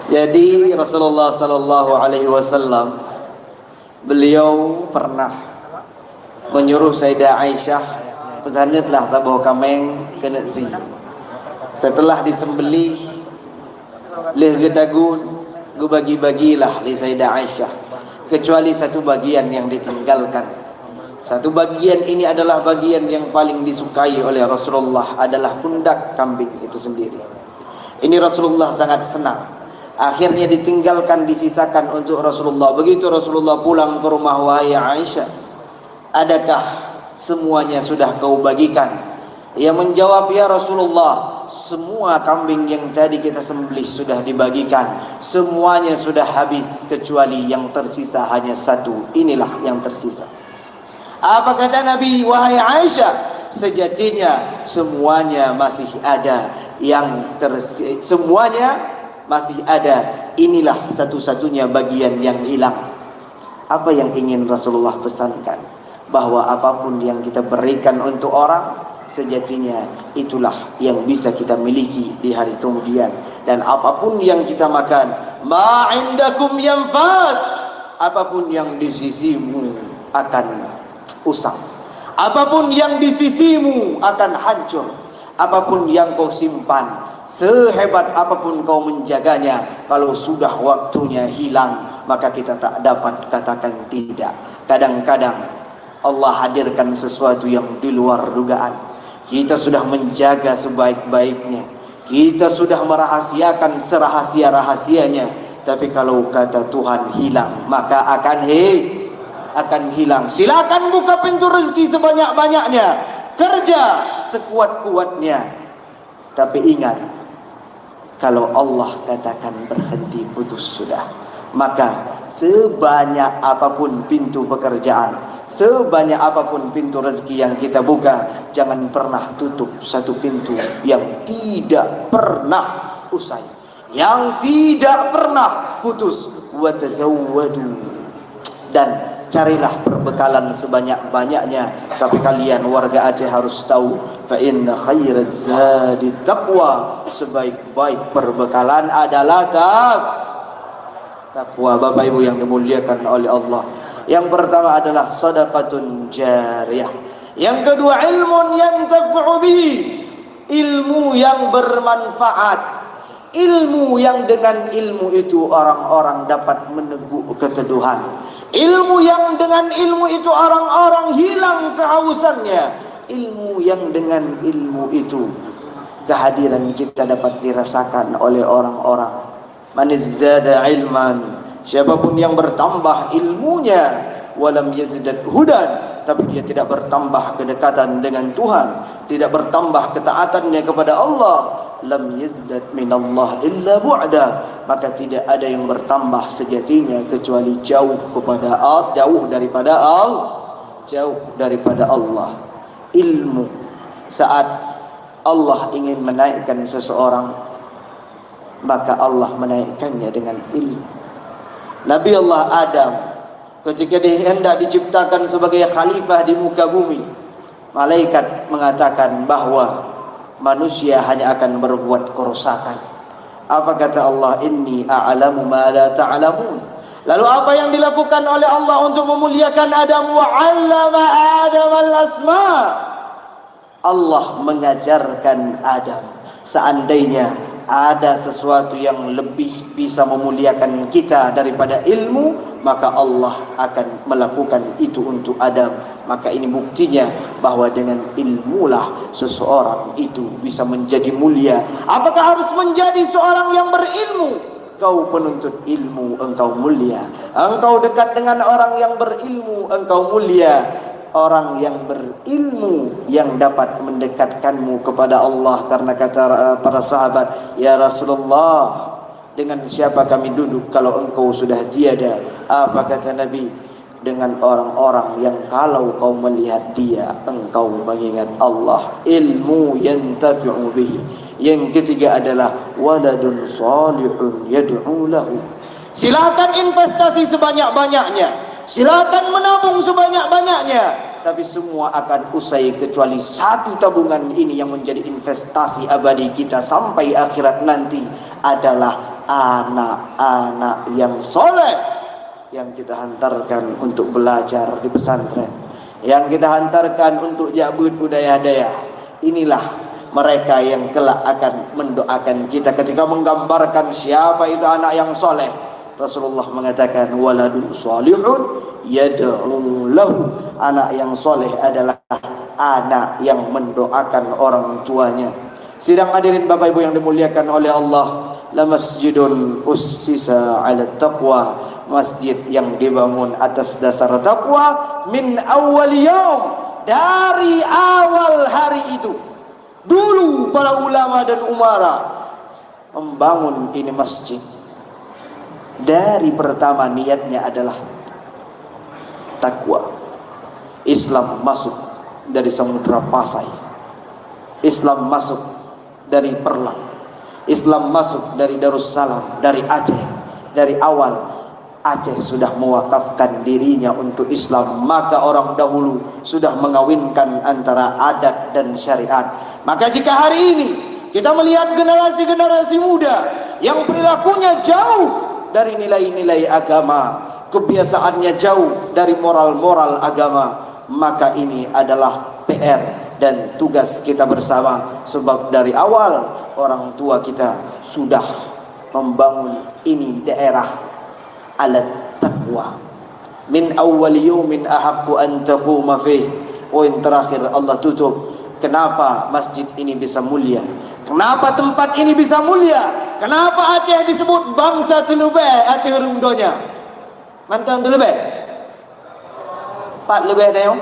Jadi Rasulullah sallallahu alaihi wasallam beliau pernah menyuruh Sayyidah Aisyah pesanatlah tabuh kameng kena zi. Setelah disembelih leh gedagun gu bagi-bagilah li Sayyidah Aisyah kecuali satu bagian yang ditinggalkan. Satu bagian ini adalah bagian yang paling disukai oleh Rasulullah, adalah pundak kambing itu sendiri. Ini Rasulullah sangat senang. Akhirnya ditinggalkan, disisakan untuk Rasulullah. Begitu Rasulullah pulang ke rumah, wahai Aisyah, adakah semuanya sudah kau bagikan? Ia menjawab, ya Rasulullah, semua kambing yang tadi kita sembelih sudah dibagikan. Semuanya sudah habis kecuali yang tersisa hanya satu. Inilah yang tersisa. Apa kata Nabi? Wahai Aisyah, sejatinya semuanya masih ada. Semuanya masih ada. Inilah satu-satunya bagian yang hilang. Apa yang ingin Rasulullah pesankan? Bahwa apapun yang kita berikan untuk orang, sejatinya itulah yang bisa kita miliki di hari kemudian. Dan apapun yang kita makan, ma indakum yanfad, apapun yang di sisimu akan usang, apapun yang di sisimu akan hancur, apapun yang kau simpan, sehebat apapun kau menjaganya, kalau sudah waktunya hilang, maka kita tak dapat katakan tidak. Kadang-kadang Allah hadirkan sesuatu yang di luar dugaan. Kita sudah menjaga sebaik-baiknya, kita sudah merahasiakan serahasia-rahasianya, tapi kalau kata Tuhan hilang, maka akan hilang. Silakan buka pintu rezeki sebanyak-banyaknya, kerja sekuat-kuatnya, tapi ingat, kalau Allah katakan berhenti, putus sudah, maka sebanyak apapun pintu pekerjaan, sebanyak apapun pintu rezeki yang kita buka, jangan pernah tutup satu pintu yang tidak pernah usai, yang tidak pernah putus. Wa tazawwadu, dan carilah perbekalan sebanyak-banyaknya. Tapi kalian warga Aceh harus tahu, fa inna khairaz zadi taqwa, sebaik-baik perbekalan adalah takwa. Bapak Ibu yang dimuliakan oleh Allah, yang pertama adalah sedekatun jariyah, yang kedua ilmun yantafi'u bihi, ilmu yang bermanfaat, ilmu yang dengan ilmu itu orang-orang dapat meneguh keteduhan, ilmu yang dengan ilmu itu orang-orang hilang kehausannya, ilmu yang dengan ilmu itu kehadiran kita dapat dirasakan oleh orang-orang. Man izdada ilman, siapapun yang bertambah ilmunya, walam yazdad hudan, tapi dia tidak bertambah kedekatan dengan Tuhan, tidak bertambah ketaatannya kepada Allah, lam yazdad minallah illa bu'da, maka tidak ada yang bertambah sejatinya kecuali jauh daripada Allah. Ilmu, saat Allah ingin menaikkan seseorang, maka Allah menaikkannya dengan ilmu. Nabi Allah Adam ketika hendak diciptakan sebagai khalifah di muka bumi, malaikat mengatakan bahwa manusia hanya akan berbuat kerusakan. Apa kata Allah? Inni a'lamu ma la ta'lamun. Lalu apa yang dilakukan oleh Allah untuk memuliakan Adam? Wa 'allama Adam al-asma. Allah mengajarkan Adam. Seandainya ada sesuatu yang lebih bisa memuliakan kita daripada ilmu, maka Allah akan melakukan itu untuk Adam. Maka ini buktinya bahwa dengan ilmulah seseorang itu bisa menjadi mulia. Apakah harus menjadi seorang yang berilmu? Kau penuntut ilmu, engkau mulia. Engkau dekat dengan orang yang berilmu, engkau mulia. Orang yang berilmu yang dapat mendekatkanmu kepada Allah. Karena kata para sahabat, ya Rasulullah, dengan siapa kami duduk kalau engkau sudah tiada? Apa kata Nabi? Dengan orang-orang yang kalau kau melihat dia, engkau mengingat Allah. Ilmu yantafi'u bihi. Yang ketiga adalah waladun salihun yad'u lahu. Silakan investasi sebanyak-banyaknya, silakan menabung sebanyak-banyaknya, tapi semua akan usai kecuali satu tabungan ini yang menjadi investasi abadi kita sampai akhirat nanti, adalah anak-anak yang soleh yang kita hantarkan untuk belajar di pesantren, yang kita hantarkan untuk jabut budaya daya. Inilah mereka yang kelak akan mendoakan kita ketika menggambarkan siapa itu anak yang soleh. Rasulullah mengatakan waladun salihun yad'u lahu. Anak yang soleh adalah anak yang mendoakan orang tuanya. Sidang hadirin Bapak Ibu yang dimuliakan oleh Allah, la masjidun ussisa 'ala taqwa, masjid yang dibangun atas dasar takwa min awwal yaum, dari awal hari itu. Dulu para ulama dan umara membangun ini masjid, dari pertama niatnya adalah takwa. Islam masuk dari Samudra Pasai, Islam masuk dari Perlang, Islam masuk dari Darussalam, dari Aceh. Dari awal Aceh sudah mewakafkan dirinya untuk Islam, maka orang dahulu sudah mengawinkan antara adat dan syariat. Maka jika hari ini kita melihat generasi-generasi muda yang perilakunya jauh dari nilai-nilai agama, kebiasaannya jauh dari moral-moral agama, maka ini adalah PR dan tugas kita bersama. Sebab dari awal orang tua kita sudah membangun ini daerah alat taqwa. Min awwal yawmin ahaqqu an taquma fih. Poin terakhir Allah tutup. Kenapa masjid ini bisa mulia? Kenapa tempat ini bisa mulia? Kenapa Aceh disebut bangsa Telebeh hati rundonya? Mantan Telebeh? Pak lebih dah yong?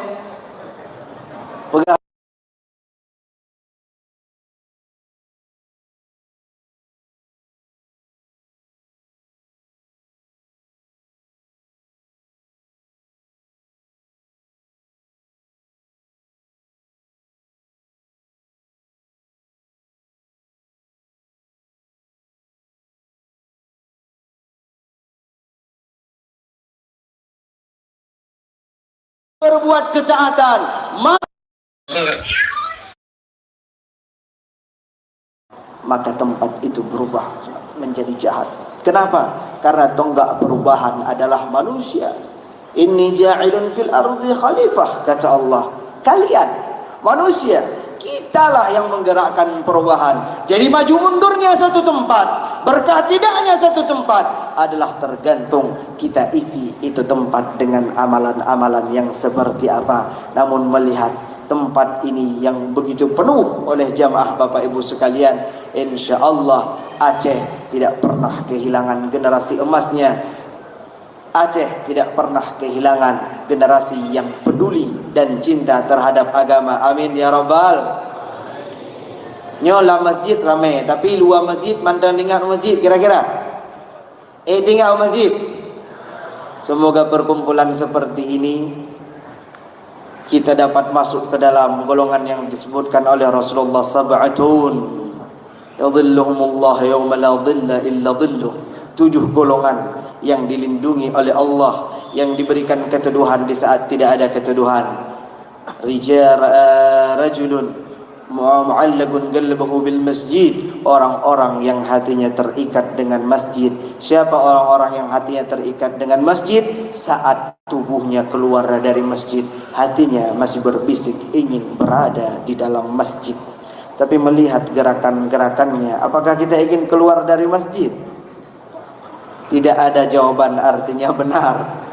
Pegang. Berbuat ketaatan, maka tempat itu berubah menjadi jahat. Kenapa? Karena tonggak perubahan adalah manusia. Inni ja'ilun fil ardi khalifah, kata Allah. Kalian manusia, kitalah yang menggerakkan perubahan. Jadi maju mundurnya satu tempat, berkah tidaknya satu tempat adalah tergantung kita isi itu tempat dengan amalan-amalan yang seperti apa. Namun melihat tempat ini yang begitu penuh oleh jamaah Bapak Ibu sekalian, insya Allah Aceh tidak pernah kehilangan generasi emasnya. Aceh tidak pernah kehilangan generasi yang peduli dan cinta terhadap agama. Amin ya rabbal. Nyola masjid ramai, tapi luar masjid mantan dengar masjid kira-kira. Dengar masjid. Semoga perkumpulan seperti ini kita dapat masuk ke dalam golongan yang disebutkan oleh Rasulullah, sab'atun yadhilluhumullah yawma la dhilla illa dhilluh. 7 golongan yang dilindungi oleh Allah, yang diberikan keteduhan di saat tidak ada keteduhan. Rajulun mu'allaqun qalbuhu bil masjid, orang-orang yang hatinya terikat dengan masjid. Siapa orang-orang yang hatinya terikat dengan masjid? Saat tubuhnya keluar dari masjid, hatinya masih berbisik ingin berada di dalam masjid. Tapi melihat gerakan-gerakannya, apakah kita ingin keluar dari masjid? Tidak ada jawaban, artinya benar.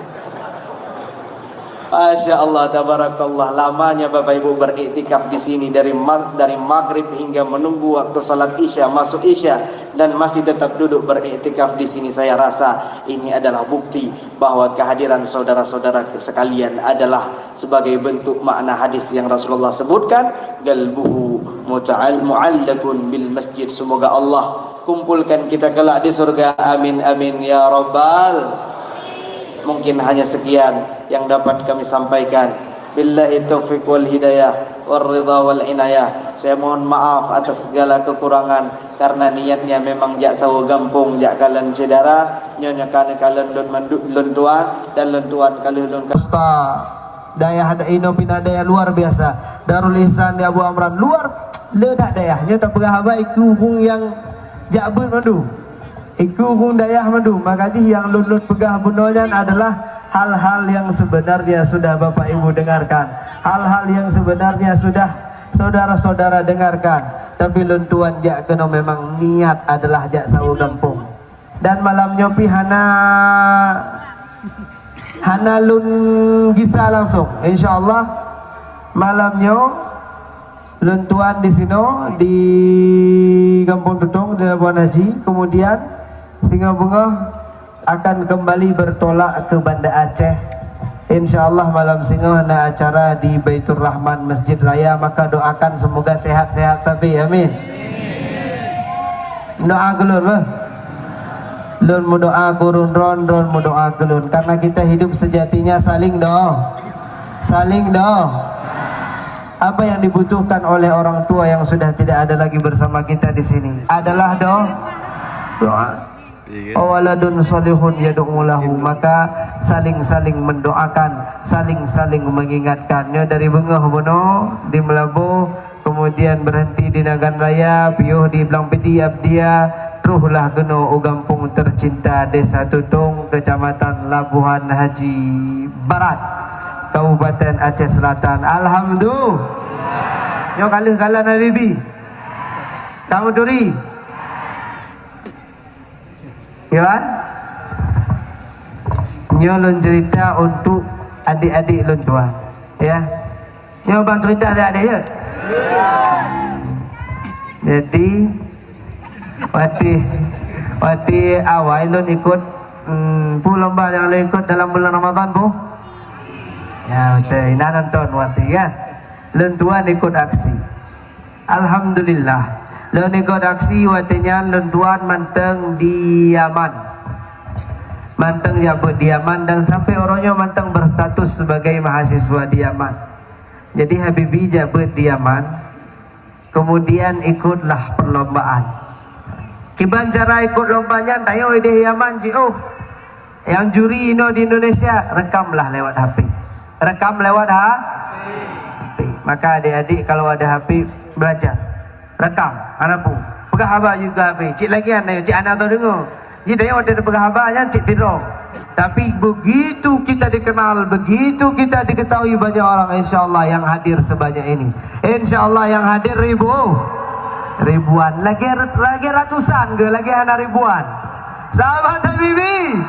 Masya Allah, tabarakallah. Lamanya Bapak Ibu beriktikaf di sini dari maghrib hingga menunggu waktu salat isya, masuk isya, dan masih tetap duduk beriktikaf di sini. Saya rasa ini adalah bukti bahwa kehadiran saudara-saudara sekalian adalah sebagai bentuk makna hadis yang Rasulullah sebutkan, qalbuhu mu'allaqun bil masjid. Semoga Allah kumpulkan kita kelak di surga. Amin amin ya rabbal. Mungkin hanya sekian yang dapat kami sampaikan. Billahi taufiq wal hidayah wal ridha wal inayah. Saya mohon maaf atas segala kekurangan, karena niatnya memang jak sawo gampung, jak kalian saudara nyonya kalian lun tuan dan lun tuan kalian lun daya ada ino pina daya luar biasa. Darul Ihsan di Abu Amran luar ledak daya nyonya tak berhabai kubung yang jabut mandu. Iku gundayah madu, makanya yang lulus pegah bunonyan adalah hal-hal yang sebenarnya sudah Bapak Ibu dengarkan, hal-hal yang sebenarnya sudah saudara-saudara dengarkan. Tapi luntuan jak kena memang niat adalah jak sawu gampung. Dan malam nyopi hana lun gisa langsung. Insyaallah malamnya luntuan di sini di Kampung Dudung di Labuan Haji. Kemudian Singa Bunga akan kembali bertolak ke Banda Aceh. InsyaAllah malam singa ada acara di Baitur Rahman Masjid Raya. Maka doakan semoga sehat-sehat tapi amin. Doa gelun bah. Lun mu doa kurun ron mu doa gelun. Karena kita hidup sejatinya saling doa. Saling doa. Apa yang dibutuhkan oleh orang tua yang sudah tidak ada lagi bersama kita di sini adalah doa. Doa. Awaladun salihun yad'u lahu, maka saling-saling mendoakan, saling-saling mengingatkannya. Dari Bengah Bono di Melabu, kemudian berhenti di Nagan Raya, piuh di Belang Pedi Abdia, truhlah geno gampung tercinta Desa Tutung, Kecamatan Labuhan Haji Barat, Kabupaten Aceh Selatan. Alhamdulillah. Nyo kalah Nabi kamu duri. Ya kan? Nyolon cerita untuk adik-adik lun tua. Ya. Nyo bang cerita adik-adik ya. Jadi waktu awal lun ikut lomba yang lun ikut dalam bulan Ramadan bu. Ya betul. Ina nonton waktu ya. Lun tua ikut aksi. Alhamdulillah. Lun ikut aksi waktunya lun tuan manteng di Yaman. Manteng jabut di Yaman dan sampai orangnya manteng berstatus sebagai mahasiswa di Yaman. Jadi Habibie jabut di Yaman. Kemudian ikutlah perlombaan. Kiban cara ikut lombanya tayo di Yaman oh. Yang juri di Indonesia rekamlah lewat HP. Rekam lewat HP. Maka adik-adik kalau ada HP belajar. Rekam, anakku. Pegah abah juga HP. Cik lagi anak, cik anak tahu dengar. Jadi dia ada pegah abahnya, cik tidur. Tapi begitu kita dikenal, begitu kita diketahui banyak orang, insyaallah yang hadir sebanyak ini. Insyaallah yang hadir ribuan. Lagi ratusan ke, lagi anak ribuan. Sahabat Habibie.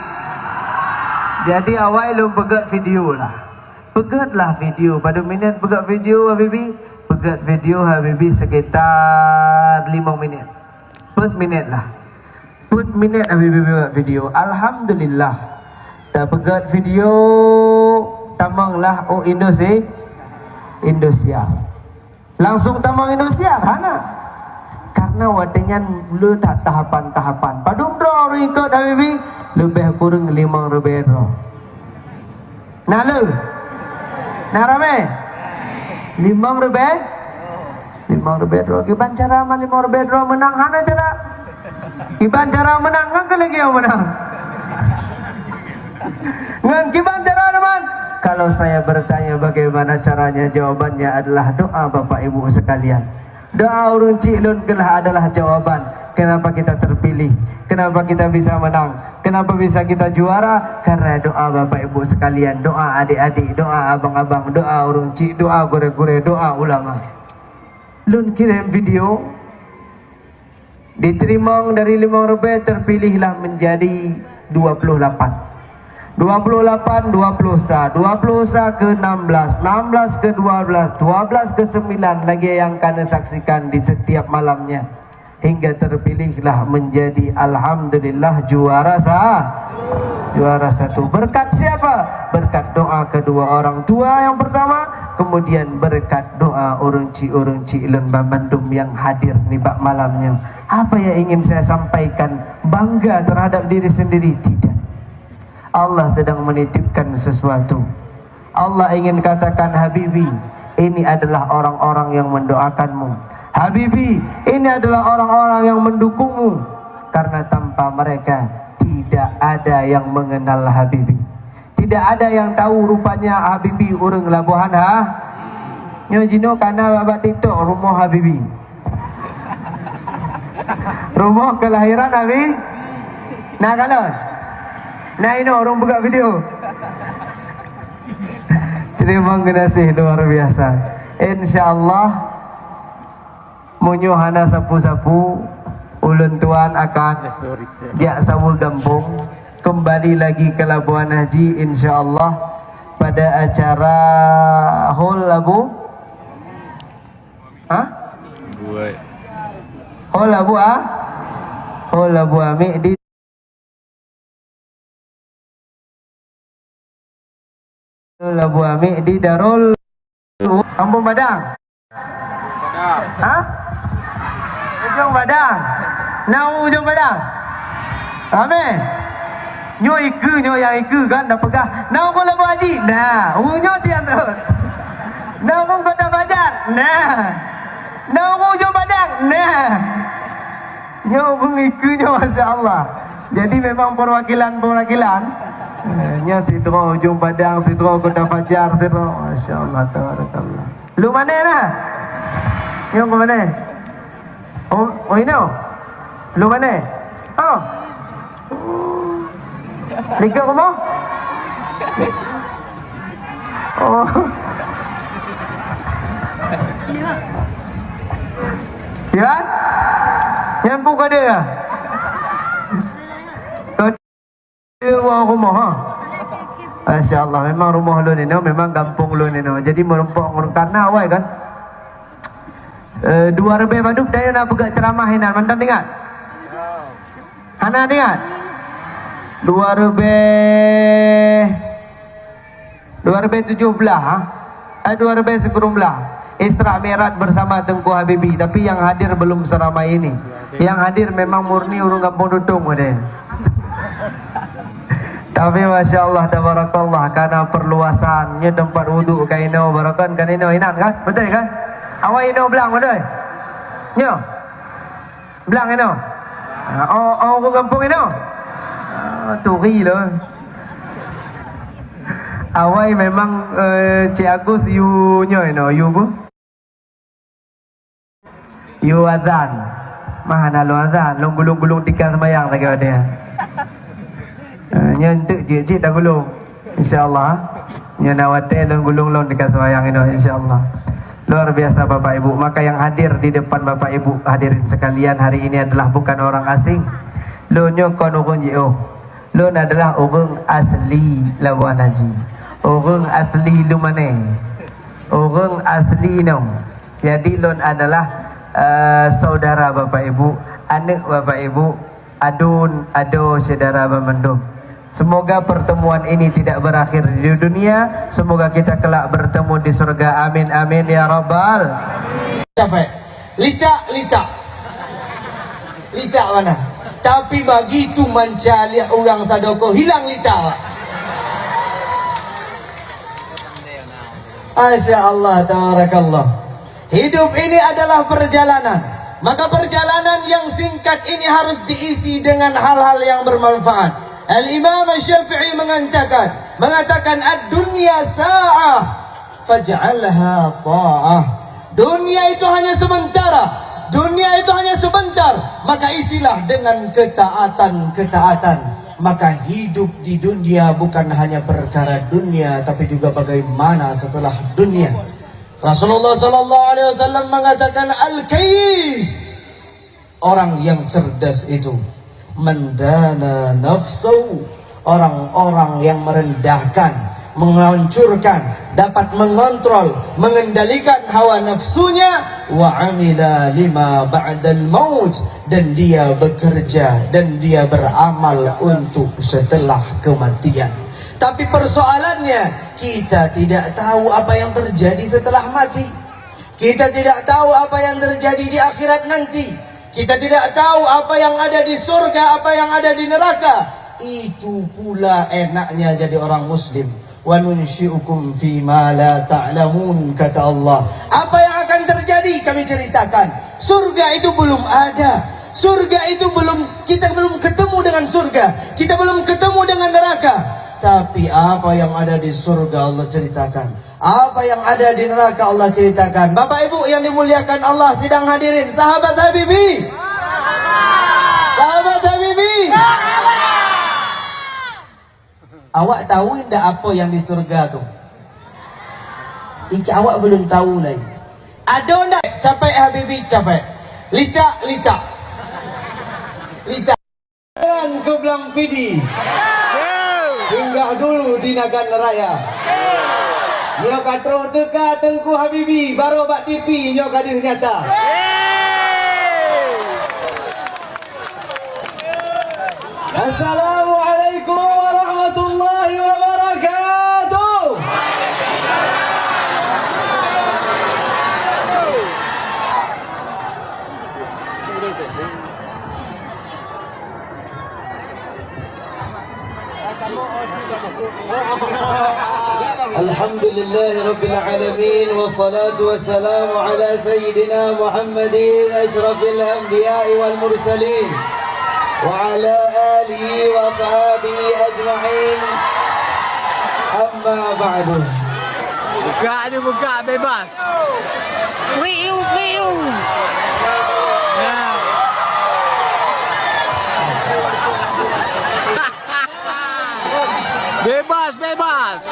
Jadi awal lu pegat video lah. Pegatlah video. Pada minit pegat video Habibie. Pegat video Habibie sekitar 5 minit. 4 minit lah. 4 minit Habibie pegat video. Alhamdulillah. Tak pegat video tamanglah Indosiar. Langsung tamang Indosiar hana. Karena wadenya lu tak tahapan-tahapan. Padum draw orang ikut Habibie lebih kurang 5 rubero. Nah lu. Nah rame. 5 rubero. Kiban cara 5 rubero menang hana cara. Kiban cara menang kan lagi yang menang. Ngan kiban cara teman. Kalau saya bertanya bagaimana caranya, jawabannya adalah doa Bapak Ibu sekalian. Doa urun cik lun kelah adalah jawaban. Kenapa kita terpilih? Kenapa kita bisa menang? Kenapa bisa kita juara? Karena doa Bapak Ibu sekalian, doa adik-adik, doa abang-abang, doa urun cik, doa gure-gure, doa ulama. Lun kirim video, diterima dari 5 rubel, terpilihlah menjadi 28. 28, 20 ke 16, 16 ke 12, 12 ke 9 lagi yang kalian saksikan di setiap malamnya. Hingga terpilihlah menjadi alhamdulillah juara satu. Berkat siapa? Berkat doa kedua orang tua yang pertama, kemudian berkat doa urunci Ilun Bandung yang hadir di bak malamnya. Apa yang ingin saya sampaikan? Bangga terhadap diri sendiri? Tidak. Allah sedang menitipkan sesuatu. Allah ingin katakan, Habibie, ini adalah orang-orang yang mendoakanmu. Habibie, ini adalah orang-orang yang mendukungmu. Karena tanpa mereka tidak ada yang mengenal Habibie. Tidak ada yang tahu rupanya Habibie urang Labuhan Nyo jino karena babat TikTok rumah Habibie. Rumah kelahiran Nah kalon. Nah ini orang buka video. Terima kasih luar biasa. InsyaAllah munyuhana sapu-sapu ulun tuan akan jak sawu gampung kembali lagi ke Labuan Haji insyaallah pada acara hall Abu hall Abu Ami di Abu Ami di Darul Kampung Badang. Hah? Ujung Badang. Nau ujung Badang. Amin. Nyo iku nyo yang iku kan dah pegah. Nau ko Labu Haji. Nah, unyo cian tu. Nau ko Kota Bajar. Nah. Nau ko ujung Badang. Nah. Nyo pun iku nyo masya-Allah. Jadi memang perwakilan nya tidro ujung Padang, tidro Kota Fajar, tidro masya-Allah tabarakallah. Lu mana nah? Yang ke mana? Oh ini. Lu mana? Oh. Liga kamu? Oh. Ya? Yang buka dia. Wah rumah ha. Masya-Allah memang rumah lu ni memang kampung lu ni jadi merempok karena awal kan. 2 lebih paduk dah nak pegang ceramah hinan mantan ingat? Hana ingat? 2 lebih 17 ha? 2 lebih 19 Isra Mi'raj bersama Tengku Habibi tapi yang hadir belum seramai ini. Yang hadir memang murni urung kampung Dutung dia. Tapi masya Allah tabarakallah karena perluasannya tempat wudhu kaino barakan kan ino inan kan betul kan awak ino belang betul nyo belang ino oh ke kampung ino turi loh awak memang Cik Agus you nyo ino you bu you azan mana lo azan lo gulung-gulung tiga sembayang lagi ada nyentuk cik dah gulung insyaallah nya nawate dan gulung lon dekat sembahyang ini insyaallah. Luar biasa Bapak Ibu. Maka yang hadir di depan Bapak Ibu hadirin sekalian hari ini adalah bukan orang asing. Lo nyo kon urang JO. Lo adalah orang asli Labuan Haji. Orang asli Lumane. Orang asli no. Jadi lon adalah saudara Bapak Ibu, anak Bapak Ibu, adun ado saudara Bamandum. Semoga pertemuan ini tidak berakhir di dunia. Semoga kita kelak bertemu di surga. Amin amin ya rabbal. Capek. Lita mana? Tapi begitu mencari orang sadoko hilang lita. Masya Allah tabarakallah. Hidup ini adalah perjalanan. Maka perjalanan yang singkat ini harus diisi dengan hal-hal yang bermanfaat. Al-Imam Syafi'i mengatakan ad-dunya sa'ah faj'alha ta'ah. Dunia itu hanya sementara. Dunia itu hanya sebentar. Maka isilah dengan ketaatan. Maka hidup di dunia bukan hanya perkara dunia, tapi juga bagaimana setelah dunia. Rasulullah sallallahu alaihi wasallam mengatakan al-kayis, orang yang cerdas itu mendana nafsu, orang-orang yang merendahkan, menghancurkan, dapat mengontrol, mengendalikan hawa nafsunya, wa amila lima ba'dal maut, dan dia bekerja dan dia beramal untuk setelah kematian. Tapi persoalannya kita tidak tahu apa yang terjadi setelah mati. Kita tidak tahu apa yang terjadi di akhirat nanti. Kita tidak tahu apa yang ada di surga, apa yang ada di neraka. Itu pula enaknya jadi orang muslim. Wa nunsyi'ukum fi ma la ta'lamun, kata Allah. Apa yang akan terjadi kami ceritakan. Surga itu belum ada. Surga itu kita belum ketemu dengan surga. Kita belum ketemu dengan neraka. Tapi apa yang ada di surga Allah ceritakan. Apa yang ada di neraka Allah ceritakan. Bapak Ibu yang dimuliakan Allah sidang hadirin, sahabat Habibi. Sahabat Habibi. Awak tahu tidak apa yang di surga tu? Iki awak belum tahu lagi. Ada ndak capek Habibi capek? Litak. Jalan ke Belang Pidi. Singgah dulu di Nagan Raya. Nyo katro teka Tengku Habibi baru bak TV nyo kadih nyata. Assalamualaikum warahmatullahi wabarakatuh. Alhamdulillahi Rabbil Alamin. Wassalatu wassalamu ala Sayyidina Muhammadin Ashrafil Anbiya'i wal Mursalin wa ala alihi wa sahabihi ajma'in. Amma ba'du. Buka bebas. Wiu. Bebas.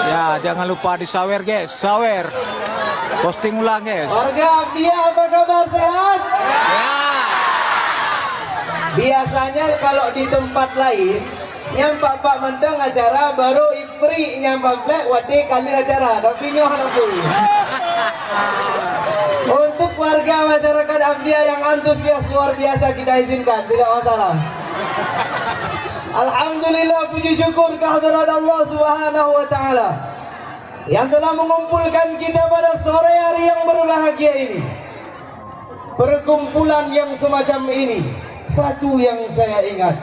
Ya, jangan lupa disawer guys, sawer. Posting ulang guys. Warga Abdiya, apa kabar, sehat? Ya. Biasanya kalau di tempat lain nyampak Pak Mentang acara baru Ipri nyampak Black wadi kali acara tapi nyoh pun. Untuk warga masyarakat Abdiya yang antusias luar biasa kita izinkan, tidak masalah. Alhamdulillah, puji syukur kehadirat Allah Subhanahu wa taala yang telah mengumpulkan kita pada sore hari yang berbahagia ini. Perkumpulan yang semacam ini, satu yang saya ingat,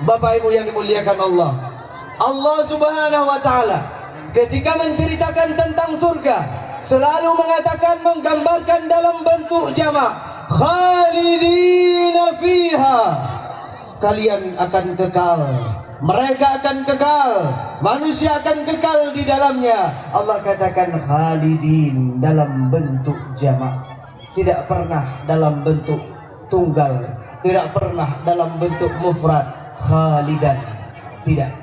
Bapak Ibu yang dimuliakan Allah, Allah Subhanahu wa taala ketika menceritakan tentang surga selalu mengatakan, menggambarkan dalam bentuk jamak, khalidina fiha, kalian akan kekal, mereka akan kekal, manusia akan kekal di dalamnya. Allah katakan khalidin dalam bentuk jamak, tidak pernah dalam bentuk tunggal, tidak pernah dalam bentuk mufrad. Khalidan, tidak.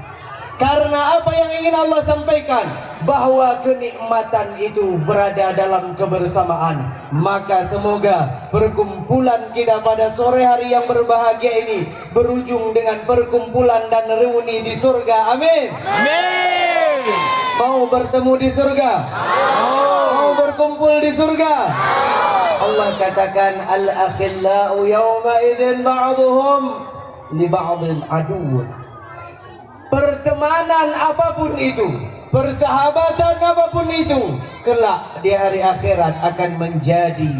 Karena apa yang ingin Allah sampaikan, bahwa kenikmatan itu berada dalam kebersamaan. Maka semoga perkumpulan kita pada sore hari yang berbahagia ini berujung dengan perkumpulan dan reuni di surga. Amin. Amin. Mau bertemu di surga? Mau berkumpul di surga? Allah katakan, al-akhillau yawma idzin ba'dhum li ba'dhin aduwwun. Pertemanan apapun itu, persahabatan apapun itu, kelak di hari akhirat akan menjadi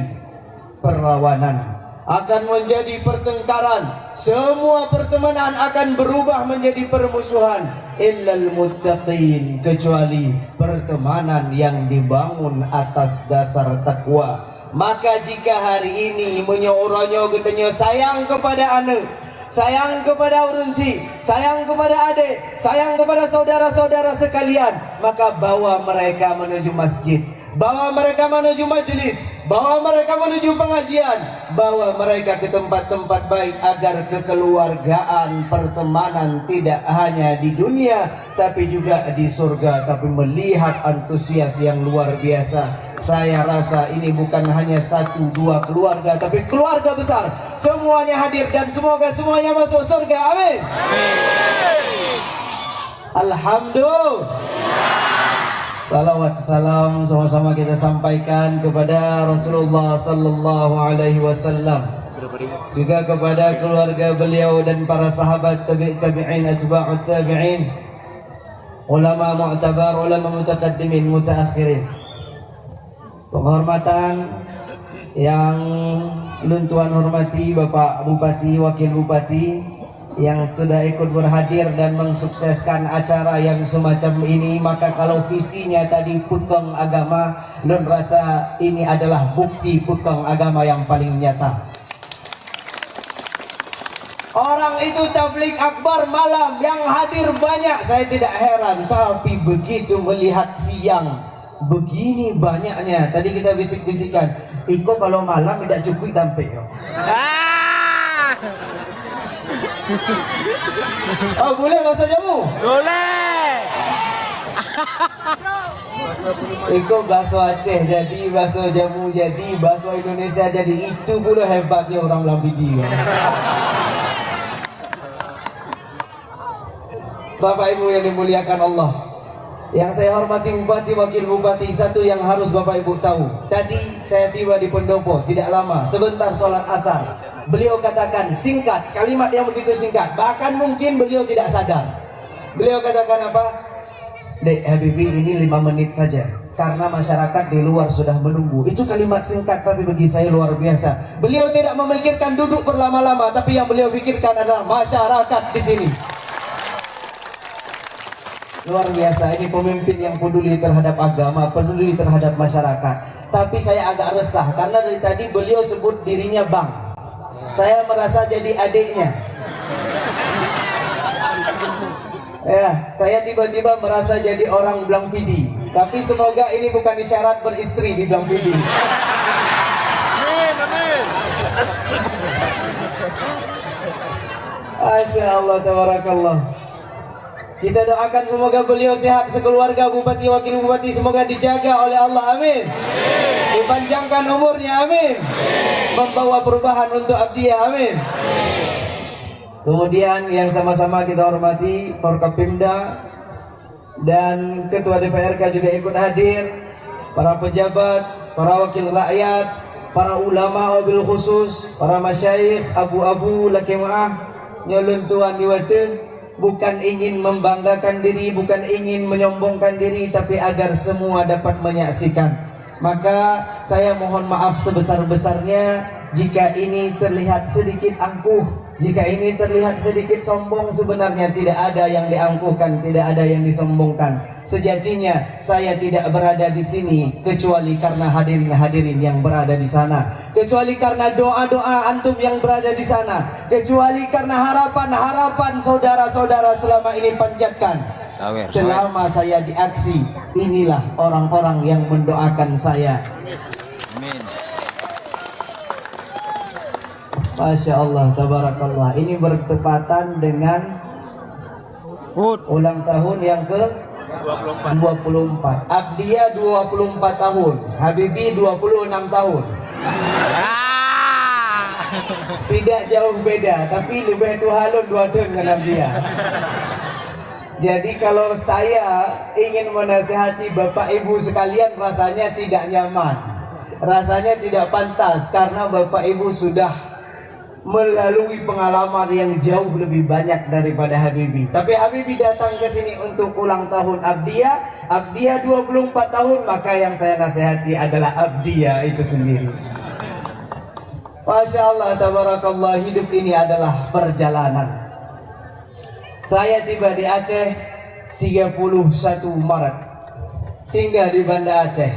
perlawanan, akan menjadi pertengkaran. Semua pertemanan akan berubah menjadi permusuhan. Illal muttaqin, kecuali pertemanan yang dibangun atas dasar takwa. Maka jika hari ini menyo-oronyo getenya sayang kepada anak, sayang kepada urunci, sayang kepada adik, sayang kepada saudara-saudara sekalian, maka bawa mereka menuju masjid, bawa mereka menuju majelis, bawa mereka menuju pengajian, bawa mereka ke tempat-tempat baik agar kekeluargaan, pertemanan tidak hanya di dunia tapi juga di surga. Tapi melihat antusias yang luar biasa, saya rasa ini bukan hanya satu dua keluarga, tapi keluarga besar. Semuanya hadir dan semoga semuanya masuk surga. Amin. Alhamdulillah. Salawat salam sama-sama kita sampaikan kepada Rasulullah sallallahu alaihi wasallam, juga kepada keluarga beliau dan para sahabat tabi'in, atba'ut tabi'in, ulama mu'tabar, ulama mutaqaddimin, mutaakhirin. Penghormatan yang Lun Tuan hormati Bapak Bupati, Wakil Bupati yang sudah ikut berhadir dan mensukseskan acara yang semacam ini. Maka kalau visinya tadi putkong agama, Lun rasa ini adalah bukti putkong agama yang paling nyata. Orang itu tabligh akbar malam yang hadir banyak, saya tidak heran. Tapi begitu melihat siang begini banyaknya, tadi kita bisik-bisikan, Iko kalau malam tidak cukup tampil. Oh, boleh bahasa jamu? Boleh. Ikut bakso Aceh jadi, bakso jamu jadi, bakso Indonesia jadi. Itu pula hebatnya orang Lambidi. Bapak Ibu yang dimuliakan Allah, yang saya hormati Bupati, Wakil Bupati, satu yang harus Bapak Ibu tahu. Tadi saya tiba di Pendopo, tidak lama, sebentar sholat asar. Beliau katakan singkat, kalimat yang begitu singkat, bahkan mungkin beliau tidak sadar. Beliau katakan apa? Dek Habibie, ini 5 menit saja, karena masyarakat di luar sudah menunggu. Itu kalimat singkat tapi bagi saya luar biasa. Beliau tidak memikirkan duduk berlama-lama, tapi yang beliau pikirkan adalah masyarakat di sini. Luar biasa, ini pemimpin yang peduli terhadap agama, peduli terhadap masyarakat. Tapi saya agak resah karena dari tadi beliau sebut dirinya Bang. Saya merasa jadi adiknya. Ya, saya tiba-tiba merasa jadi orang Blang Pidi. Tapi semoga ini bukan isyarat beristri di Blang Pidi. Amin, amin. Masya Allah, tabarakallah. Kita doakan semoga beliau sehat sekeluarga, Bupati, Wakil Bupati, semoga dijaga oleh Allah, amin. Dipanjangkan umurnya, amin. Membawa perubahan untuk Abdiyah, amin. Kemudian yang sama-sama kita hormati Forkopimda dan Ketua DPRK juga ikut hadir, para pejabat, para wakil rakyat, para ulama wabil khusus, para masyayikh, abu-abu, laki ma'ah, nyolun tuan diwate. Bukan ingin membanggakan diri, bukan ingin menyombongkan diri, tapi agar semua dapat menyaksikan. Maka saya mohon maaf sebesar-besarnya jika ini terlihat sedikit angkuh, jika ini terlihat sedikit sombong. Sebenarnya tidak ada yang diangkuhkan, tidak ada yang disombongkan. Sejatinya saya tidak berada di sini kecuali karena hadirin-hadirin yang berada di sana, kecuali karena doa-doa antum yang berada di sana, kecuali karena harapan-harapan saudara-saudara selama ini panjatkan. Selama saya di aksi, inilah orang-orang yang mendoakan saya. Amin. Masya Allah, tabarakallah. Ini bertepatan dengan ulang tahun yang ke 24. Abdiyah 24 tahun, Habibie 26 tahun. Tidak jauh beda, tapi lebih halun 2 tahun dengan Abdiyah. Jadi kalau saya ingin menasihati Bapak Ibu sekalian, rasanya tidak nyaman, rasanya tidak pantas, karena Bapak Ibu sudah melalui pengalaman yang jauh lebih banyak daripada Habibie. Tapi Habibie datang ke sini untuk ulang tahun Abdiyah, Abdiyah 24 tahun, maka yang saya nasihati adalah Abdiyah itu sendiri. Masya Allah, tabarakallah, hidup ini adalah perjalanan. Saya tiba di Aceh 31 Maret, singgah di Banda Aceh,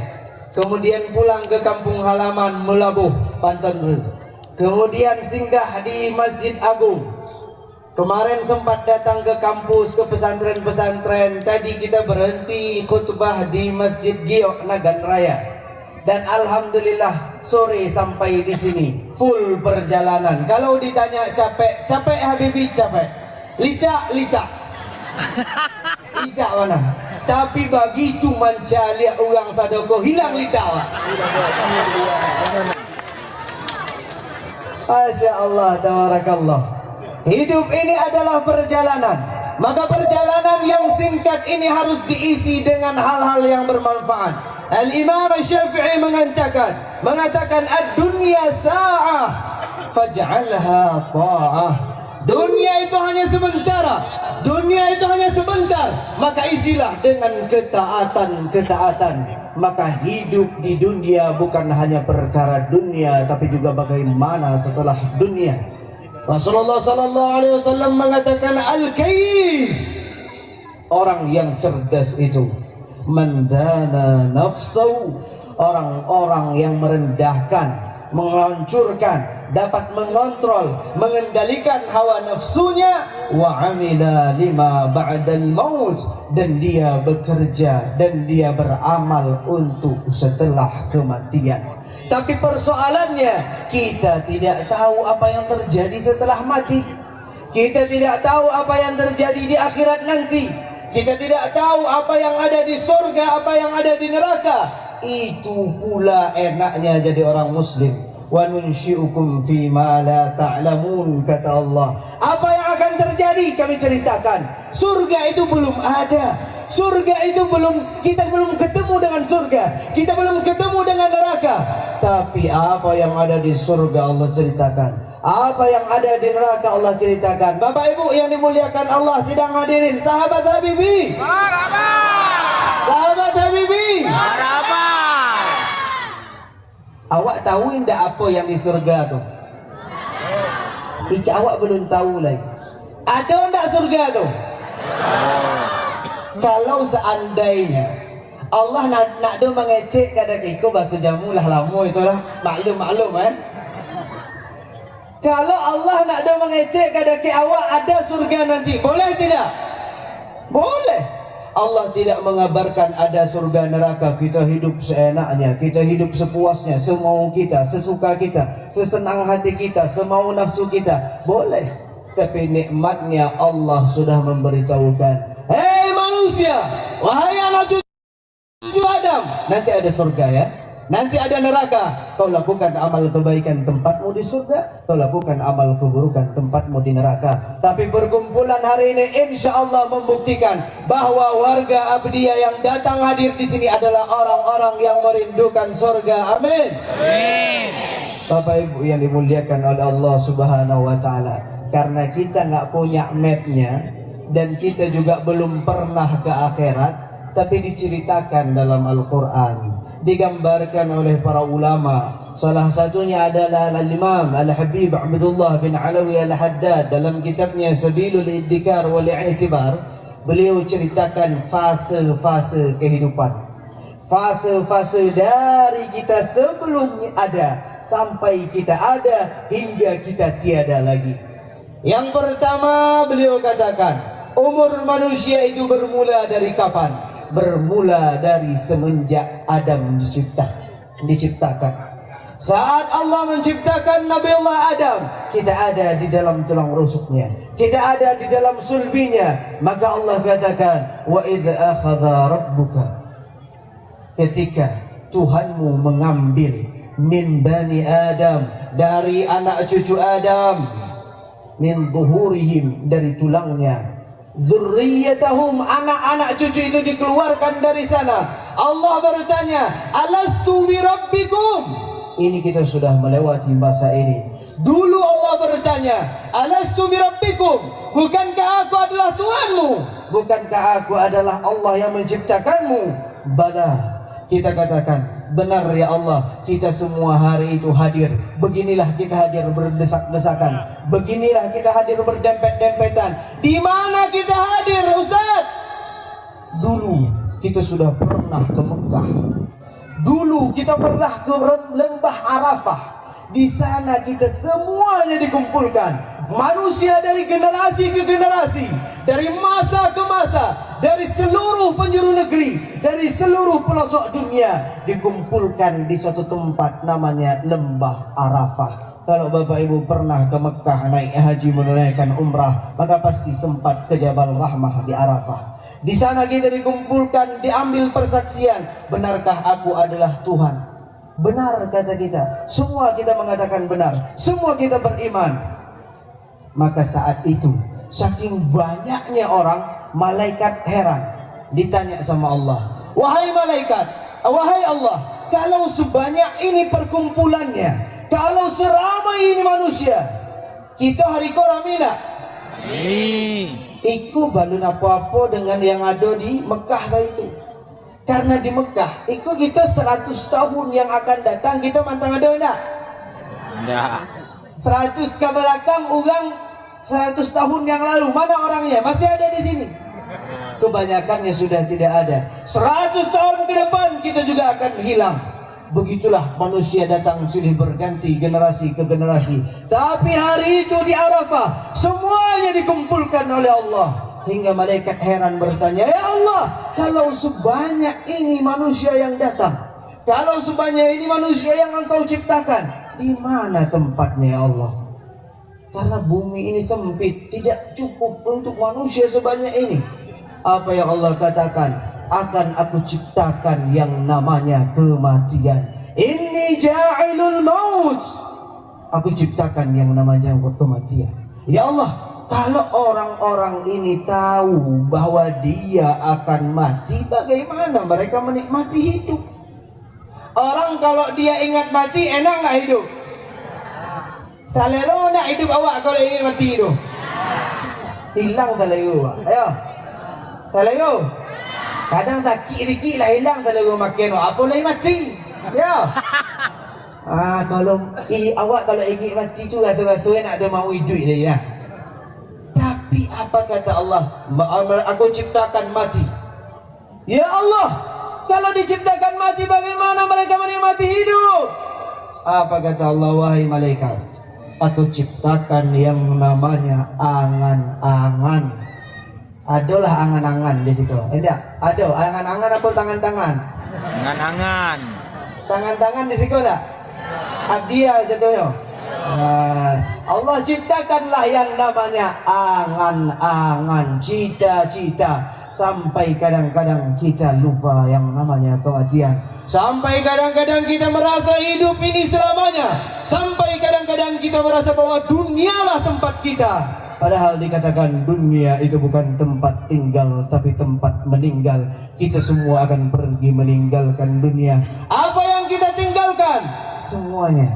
kemudian pulang ke kampung halaman Melabuh, Panton. Kemudian singgah di Masjid Agung. Kemarin sempat datang ke kampus, ke pesantren-pesantren. Tadi kita berhenti khutbah di Masjid Giok Nagan Raya. Dan alhamdulillah sore sampai di sini. Full perjalanan. Kalau ditanya capek, capek Habibie, capek. Lita, lita. Lita mana? Tapi begitu mencari uang sadoko, hilang lita. Masya Allah, tabarakallah. Hidup ini adalah perjalanan. Maka perjalanan yang singkat ini harus diisi dengan hal-hal yang bermanfaat. Al-Imam Syafi'i mengatakan ad-dunya sa'ah faj'alha ta'ah. Dunia itu hanya sementara, dunia itu hanya sebentar, maka isilah dengan ketaatan. Maka hidup di dunia bukan hanya perkara dunia, tapi juga bagaimana setelah dunia. Rasulullah sallallahu alaihi wasallam mengatakan al-kais, orang yang cerdas itu man dana nafsu, orang-orang yang merendahkan, menghancurkan, dapat mengontrol, mengendalikan hawa nafsunya, wa amila lima ba'dal maut, dan dia bekerja dan dia beramal untuk setelah kematian. Tapi persoalannya, kita tidak tahu apa yang terjadi setelah mati. Kita tidak tahu apa yang terjadi di akhirat nanti. Kita tidak tahu apa yang ada di surga, apa yang ada di neraka. Itu pula enaknya jadi orang muslim. Wa nunsyi'ukum fi ma la ta'lamun, kata Allah. Apa yang akan terjadi kami ceritakan. Surga itu belum ada. Surga itu kita belum ketemu dengan surga. Kita belum ketemu dengan neraka. Tapi apa yang ada di surga Allah ceritakan. Apa yang ada di neraka Allah ceritakan. Bapak Ibu yang dimuliakan Allah sidang hadirin, sahabat Habibi. Sahabat Habibi. Awak tahu tidak apa yang di surga tu? Awak belum tahu lagi. Ada tidak surga tu? Kalau seandainya Allah nak do mengecek kada kiko bahasa jamu lah lama itulah maklum Kalau Allah nak do mengecek kada ki awak ada surga nanti, boleh tidak? Boleh. Allah tidak mengabarkan ada surga neraka. Kita hidup seenaknya, kita hidup sepuasnya, semau kita, sesuka kita, sesenang hati kita, semau nafsu kita. Boleh. Tapi nikmatnya Allah sudah memberitahukan, hei manusia, wahai anak cucu Adam, nanti ada surga ya, nanti ada neraka. Kau lakukan amal kebaikan, tempatmu di surga. Kau lakukan amal keburukan, tempatmu di neraka. Tapi perkumpulan hari ini insya Allah membuktikan bahwa warga Abdiyah yang datang hadir di sini adalah orang-orang yang merindukan surga. Amin. Amin. Bapak Ibu yang dimuliakan oleh Allah Subhanahu wa taala. Karena kita nggak punya mapnya dan kita juga belum pernah ke akhirat, tapi diceritakan dalam Al-Quran, digambarkan oleh para ulama. Salah satunya adalah Al-Imam Al-Habib Abdullah bin Alawi Al-Haddad dalam kitabnya Sabilul Iddikar wal I'tibar. Beliau ceritakan fase-fase kehidupan, fase-fase dari kita sebelum ada sampai kita ada hingga kita tiada lagi. Yang pertama beliau katakan, umur manusia itu bermula dari kapan? Bermula dari semenjak Adam diciptakan. Saat Allah menciptakan Nabi Allah Adam, kita ada di dalam tulang rusuknya, kita ada di dalam sulbinya. Maka Allah katakan, wa idh akhadha rabbuka, ketika Tuhanmu mengambil min bani Adam, dari anak cucu Adam, min zuhurihim, dari tulangnya, dzurriyyatahum, anak-anak cucu itu dikeluarkan dari sana. Allah bertanya, alastu bi rabbikum? Ini kita sudah melewati masa ini. Dulu Allah bertanya, alastu bi rabbikum? Bukankah aku adalah Tuhanmu? Bukankah aku adalah Allah yang menciptakanmu? Bala. Kita katakan, benar ya Allah, kita semua hari itu hadir. Beginilah kita hadir berdesak-desakan. Beginilah kita hadir berdempet-dempetan. Di mana kita hadir, Ustaz? Dulu kita sudah pernah ke Mekah. Dulu kita pernah ke lembah Arafah. Di sana kita semuanya dikumpulkan. Manusia dari generasi ke generasi, dari masa ke masa, dari seluruh penjuru negeri, dari seluruh pelosok dunia dikumpulkan di suatu tempat namanya lembah Arafah. Kalau Bapak Ibu pernah ke Mekah naik haji menunaikan umrah, maka pasti sempat ke Jabal Rahmah di Arafah. Di sana kita dikumpulkan, diambil persaksian, benarkah aku adalah Tuhan? Benar kata kita, semua kita mengatakan benar, semua kita beriman. Maka saat itu saking banyaknya orang, malaikat heran, ditanya sama Allah, wahai malaikat, wahai Allah, kalau sebanyak ini perkumpulannya, kalau seramai ini manusia, kita hari koramina iku balun apa-apa dengan yang ada di Mekah itu. Karena di Mekah iku kita 100 tahun yang akan datang kita mantang ada enggak? Enggak. 100 ke belakang orang 100 tahun yang lalu, mana orangnya? Masih ada di sini. Kebanyakannya sudah tidak ada. 100 tahun ke depan kita juga akan hilang. Begitulah manusia datang silih berganti generasi ke generasi. Tapi hari itu di Arafah semuanya dikumpulkan oleh Allah. Hingga malaikat heran bertanya, ya Allah, kalau sebanyak ini manusia yang datang, kalau sebanyak ini manusia yang Engkau ciptakan, di mana tempatnya ya Allah? Karena bumi ini sempit, tidak cukup untuk manusia sebanyak ini. Apa yang Allah katakan? Akan aku ciptakan yang namanya kematian. Inni ja'ilul maut. Aku ciptakan yang namanya kematian. Ya Allah, kalau orang-orang ini tahu bahwa dia akan mati, bagaimana mereka menikmati hidup? Orang kalau dia ingat mati, enak nggak hidup? Salero nak hidup awak kalau ingin mati itu? Hilang salero. Ayo, salero. Kadang sakit dikit lah hilang salero makan. Apa lagi mati? Ya. Kalau awak kalau ingin mati tu rasa-rasa nak ada mau hidup lagi lah. Tapi apa kata Allah? Aku ciptakan mati. Ya Allah, kalau diciptakan mati bagaimana mereka menikmati hidup? Apa kata Allah? Wahai malaikat, aku ciptakan yang namanya angan-angan. Adalah angan-angan di situ. Tidak, ada angan-angan apa tangan-tangan? Angan-angan. Tangan-tangan di situ tak? Abdia jatuhnya. Allah ciptakanlah yang namanya angan-angan, cita-cita. Sampai kadang-kadang kita lupa yang namanya kematian. Sampai kadang-kadang kita merasa hidup ini selamanya. Sampai kadang-kadang kita merasa bahwa dunialah tempat kita. Padahal dikatakan dunia itu bukan tempat tinggal, tapi tempat meninggal. Kita semua akan pergi meninggalkan dunia. Apa yang kita tinggalkan? Semuanya.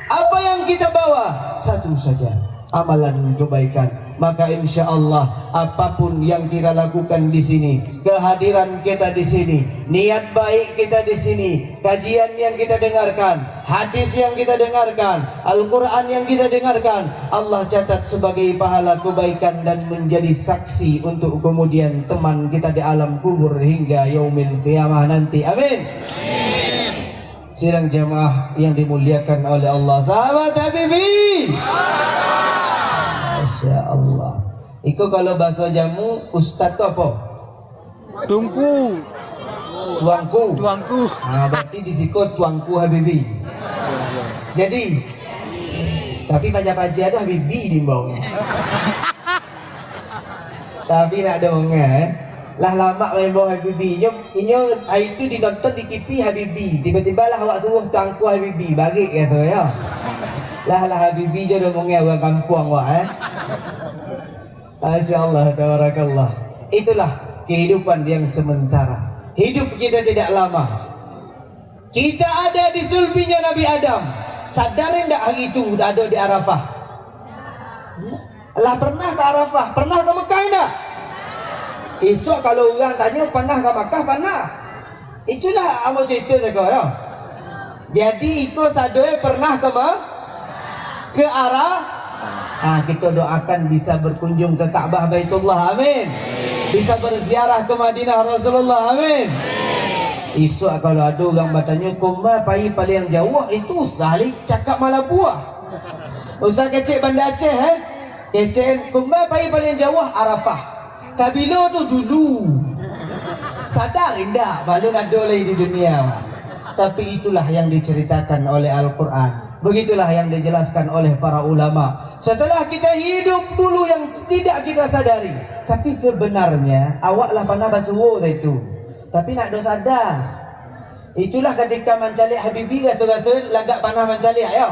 Apa yang kita bawa? Satu saja, amalan kebaikan. Maka insya Allah apapun yang kita lakukan di sini, kehadiran kita di sini, niat baik kita di sini, kajian yang kita dengarkan, hadis yang kita dengarkan, Al-Quran yang kita dengarkan, Allah catat sebagai pahala kebaikan dan menjadi saksi untuk kemudian teman kita di alam kubur hingga yaumil qiyamah nanti. Amin. Sidang jamaah yang dimuliakan oleh Allah, sahabat Habibi. Masya Allah. Itu kalau bahasa jamu ustaz tu apa? Tungku. Tuangku. Tuangku. Berarti di situ tuangku Habibi. Jadi, tapi pajak-pajak tu Habibi dimbang. Tapi nak dong lah lama memang Habibi. Inyo hari tu dinonton di TV Habibi. Tiba-tiba lah awak suruh tuangku Habibi bagi kata ya. Lah Habibi je dah ngomongnya orang kampung awak Masya Allah, tabarakallah. Itulah kehidupan yang sementara. Hidup kita tidak lama. Kita ada di sulbinya Nabi Adam. Sadarin tak hari itu udah ada di Arafah? Lah pernah ke Arafah? Pernah ke Mekah tak? Esok kalau orang tanya pernah ke Mekah? Pernah. Itulah apa cerita saya kau. Jadi ikut sadoi pernah ke arah. Kita doakan bisa berkunjung ke Ka'bah Baitullah, amin. Bisa berziarah ke Madinah Rasulullah, amin. Esok kalau ada orang bertanya kumah pai paling jauh, itu Zalik cakap malah buah. Ustaz kecil Banda Aceh kecil kumah pai paling jauh Arafah. Kabila tu dulu. Sadar indah balun ada lagi di dunia. Tapi itulah yang diceritakan oleh Al-Quran. Begitulah yang dijelaskan oleh para ulama. Setelah kita hidup dulu yang tidak kita sadari, tapi sebenarnya awaklah pernah basuh itu, tapi nak do sadar. Itulah ketika mencalik Habibi rasul-rasul lagak panah mencalik ya.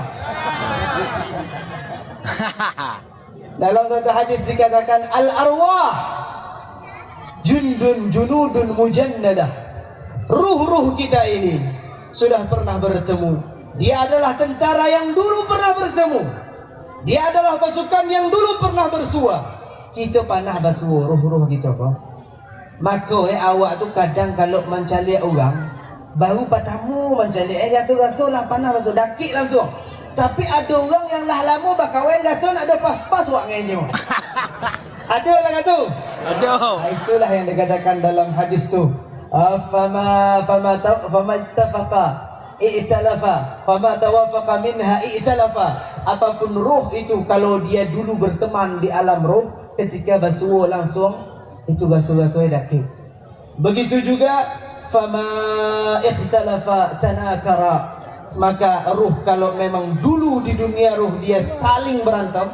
Dalam satu hadis dikatakan al-arwah junudun mujannadah. Ruh-ruh kita ini sudah pernah bertemu. Dia adalah tentara yang dulu pernah bertemu. Dia adalah pasukan yang dulu pernah bersua. Kita panah basuh ruh-ruh kita kok. Maka awak tu kadang kalau mencalik orang baru pertama mencalik rasul lah panah basuh dakik langsung. Tapi ada orang yang lah lama berkawan rasul nak ada pas-pas wak ngenyo. Ada lah kata. Ada. Itulah yang dikatakan dalam hadis tu. Fama ittafaqa i'talafa fama tawafaqa minha i'talafa. Apapun roh itu kalau dia dulu berteman di alam roh, ketika basuh langsung itu basuh-basuh dakik. Begitu juga fama ikhtalafa tanakara Maka ruh kalau memang dulu di dunia ruh dia saling berantem,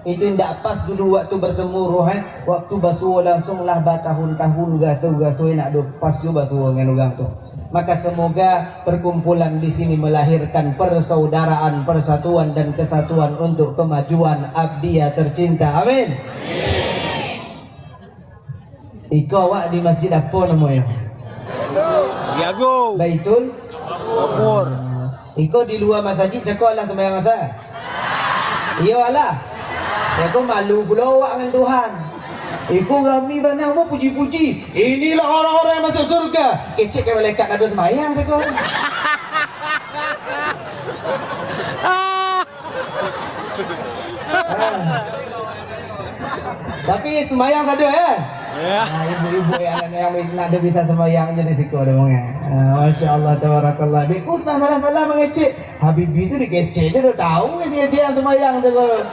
itu tidak pas dulu waktu bertemu roh waktu basuh langsung lah bertahun-tahun gasu nak do pas juga basuh dengan ugang tu. Maka semoga perkumpulan di sini melahirkan persaudaraan, persatuan dan kesatuan untuk kemajuan Abdiya tercinta. Amin. Iko awak di masjid apa namanya? Diago. Baitul Opor. Iko di luar masjid cakap Allah sembahyang masa. Iya lah. Aku malu pula awak dengan Tuhan. Iku kami banyak mau puji-puji. Inilah orang-orang yang masuk surga. Kecek ke malaikat ada sembahyang cakap. Tapi sembahyang ada ya. Ya. Ibu-ibu yang ada kita sembahyang jadi tiko ada mongnya. Masya Allah tabarakallah. Beku salah mengecek. Habibi itu dikecek dia dah tahu dia sembahyang cakap.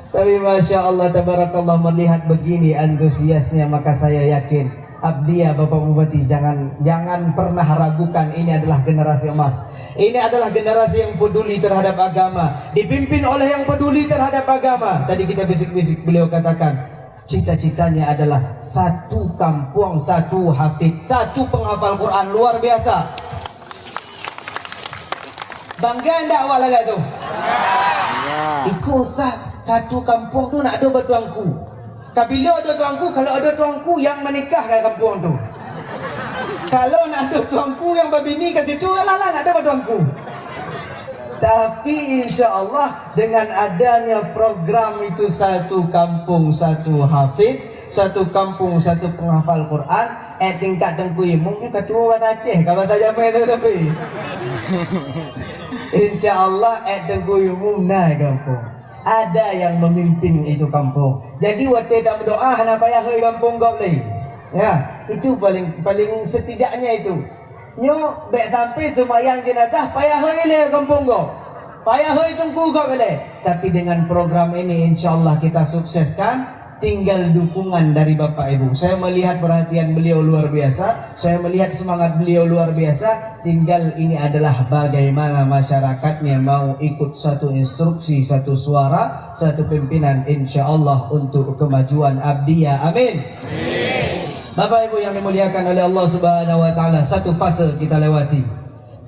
Tapi Masya Allah tabarakallah melihat begini antusiasnya, maka saya yakin Abdiya Bapak Bupati jangan pernah ragukan, ini adalah generasi emas. Ini adalah generasi yang peduli terhadap agama, dipimpin oleh yang peduli terhadap agama. Tadi kita bisik-bisik beliau katakan cita-citanya adalah satu kampung, satu hafid, satu penghafal Quran luar biasa. Bangga enggak awak lagi tu? Ikut sah. Satu kampung tu nak ada bertuangku. Kabila ada tuangku, kalau ada tuangku yang menikah dalam kampung tu. Kalau nak ada tuangku yang berbini kat situ, lah nak ada bertuangku. Tapi insya Allah dengan adanya program itu satu kampung satu hafid, satu kampung satu penghafal Quran, tingkat Tengku Imung ni ketua Bahasa Aceh, kalau Bahasa Jamai tu tapi. Insya Allah Tengku Imung naik kampung. Ada yang memimpin itu kampung. Jadi waktu tak berdoa nak payah ke kampung kau boleh. Ya, itu paling setidaknya itu. Nyo bek sampai sembahyang jenazah payah ke le kampung kau. Payah ke Tengku kau boleh. Tapi dengan program ini insyaallah kita sukseskan. Tinggal dukungan dari Bapak Ibu. Saya melihat perhatian beliau luar biasa, saya melihat semangat beliau luar biasa. Tinggal ini adalah bagaimana masyarakatnya mau ikut satu instruksi, satu suara, satu pimpinan, insya Allah untuk kemajuan Abdiya. Amin. Bapak Ibu yang dimuliakan oleh Allah Subhanahu Wa Taala, satu fase kita lewati.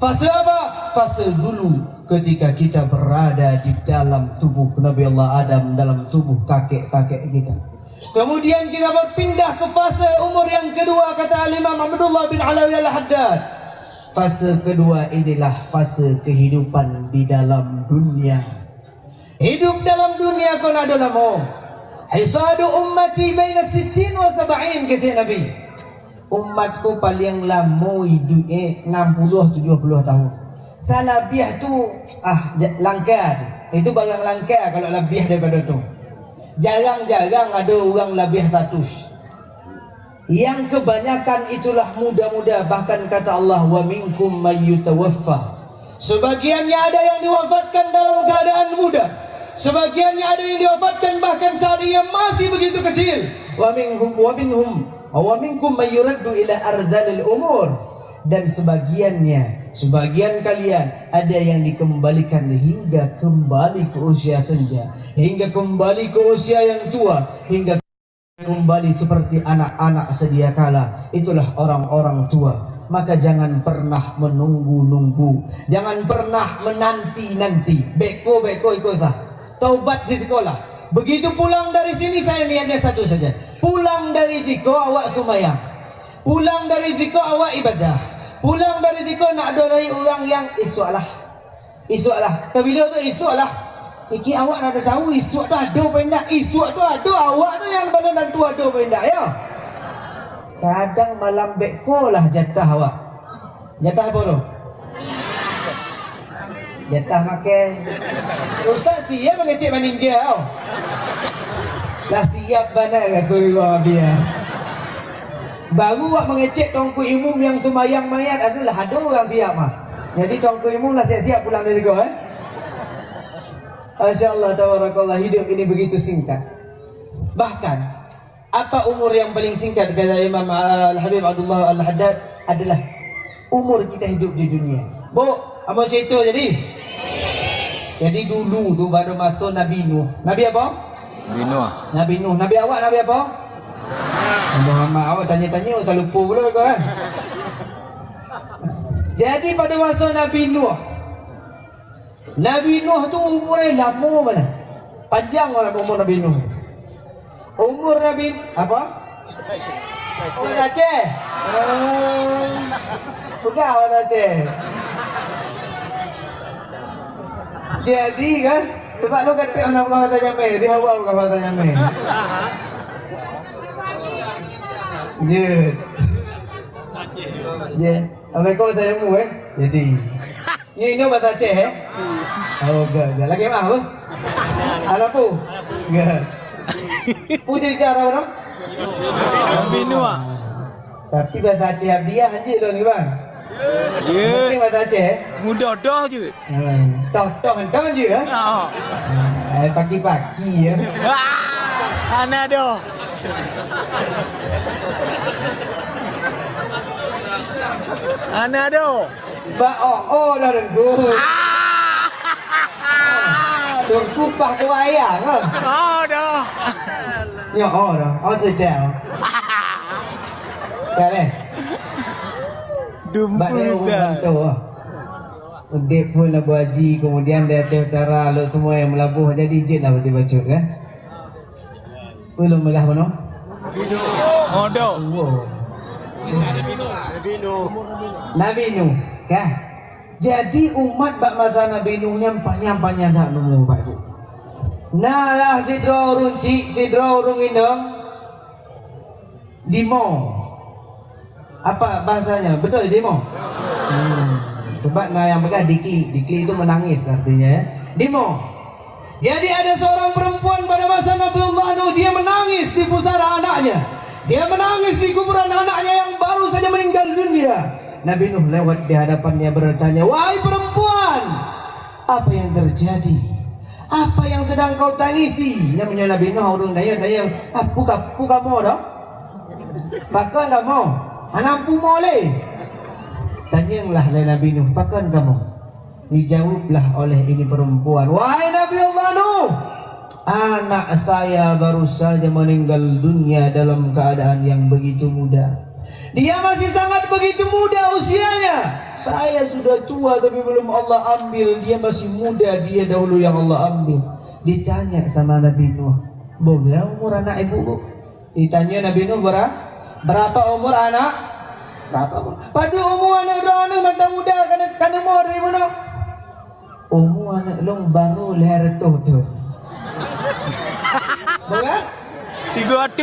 Fase apa? Fase dulu ketika kita berada di dalam tubuh Nabi Allah Adam, dalam tubuh kakek-kakek kita. Kemudian kita berpindah ke fase umur yang kedua, kata Imam Abdullah bin Alawi Al-Haddad. Fase kedua inilah fase kehidupan di dalam dunia. Hidup dalam dunia kau nak ada lama. Hisadu ummati baina 60 wa 70 kata Nabi. Umatku paling lama hidup 60-70 tahun. Salabiah tu langka. Itu barang langka kalau lebih daripada tu. Jarang-jarang ada orang lebih 100. Yang kebanyakan itulah muda-muda, bahkan kata Allah wa minkum mayyutawaffa. Sebagiannya ada yang diwafatkan dalam keadaan muda. Sebagiannya ada yang diwafatkan bahkan saat ia masih begitu kecil. Wa minkum mayyuraddu ila ardalil umur. Dan sebagian kalian ada yang dikembalikan hingga kembali ke usia senja, hingga kembali ke usia yang tua, hingga kembali seperti anak-anak sedia kala. Itulah orang-orang tua. Maka jangan pernah menunggu-nunggu, jangan pernah menanti-nanti. Beko ikut sah. Taubat di sekolah. Begitu pulang dari sini saya niatnya satu saja. Pulang dari zikir awak sembahyang. Pulang dari zikir awak ibadah. Pulang dari zikir nak ada dari orang yang isuklah. Kabila tu isuklah. Iki awak nak tahu isuk tu ada apa enggak? Isuk tu ada, awak tu yang badan dan tu ada apa enggak ya? Kadang malam beko lah jatah awak. Jatah apa tu? Jatah makan. Ustaz siap mengecek meninggal. Lah siap mana kata orang dia. Baru awak mengecek tongku imum yang sembahyang mayat adalah ada orang siap mah. Jadi tongku imum lah siap-siap pulang dari kau Masya Allah tabarakallah, hidup ini begitu singkat. Bahkan apa umur yang paling singkat kata Imam Al-Habib Abdullah Al-Haddad adalah umur kita hidup di dunia. Apa cerita jadi? Jadi dulu tu baru masuk Nabi Nuh. Nabi apa? Binu. Nabi Nuh. Nabi awak Nabi apa? Muhammad. Awak tanya-tanya saya lupa pula kau kan. Jadi pada masa Nabi Nuh. Nabi Nuh tu umurnya lama mana? Panjang orang umur Nabi Nuh. Umur Nabi apa? Orang Aceh. Bukan orang Aceh. Jadi kan, sebab lu kata anak kata jamai, dia awal bukan kata jamai. Ya. Ya. Apa kau tanya mu Jadi. Ini bahasa Aceh Oh, gak. Lagi mah apa? Anak pu? Gak. Pu jadi cara orang? Binu. Tapi bahasa Aceh dia haji lo ni bang. Ya. Ini bahasa Aceh. Mudah dah je. Toh hentam je ah. Pagi-pagi ya. Ana dah. Ana dah. Ba dah dengku. Dengku pak ke wayang ah. Oh dah. Ya dah. Sedang. Kale. Bak dia orang tu. Udip pun nak haji, kemudian dia cara lo semua yang melabuh jadi izin lah baca kan. Belum melah mana? Oh dah. Nabi Nuh, kan? Jadi umat bak masa Nabi Nuh yang panjang-panjang dah nemu bak tu. Nah lah tidro runci, tidro urung indong. Demo. Apa bahasanya? Betul demo? Sebab nah yang pegang diklik itu menangis artinya ya. Demo. Jadi ada seorang perempuan pada masa Nabiullah Nuh, dia menangis di pusara anaknya. Dia menangis di kuburan anaknya yang baru saja meninggal dunia. Nabi Nuh lewat di hadapannya bertanya, "Wahai perempuan, apa yang terjadi? Apa yang sedang kau tangisi?" Namanya Nabi Nuh urung dayang, "Apa kamu dah? Bahkan kamu, anak pumole." Tanyalah Nabi Nuh, "Bahkan kamu?" Dijawablah oleh ini perempuan, "Wahai Nabiullah Nuh, anak saya baru saja meninggal dunia dalam keadaan yang begitu muda. Dia masih sangat begitu muda usianya. Saya sudah tua tapi belum Allah ambil. Dia masih muda, dia dahulu yang Allah ambil." Ditanya sama Nabi Nuh, "Berapa umur anak ibu, Bu?" Ditanya Nabi Nuh, berapa umur anak? Berapa umur? Pada umur anak mata muda kan umur dari mana? Umur anak long baru leher tu. Boleh? 300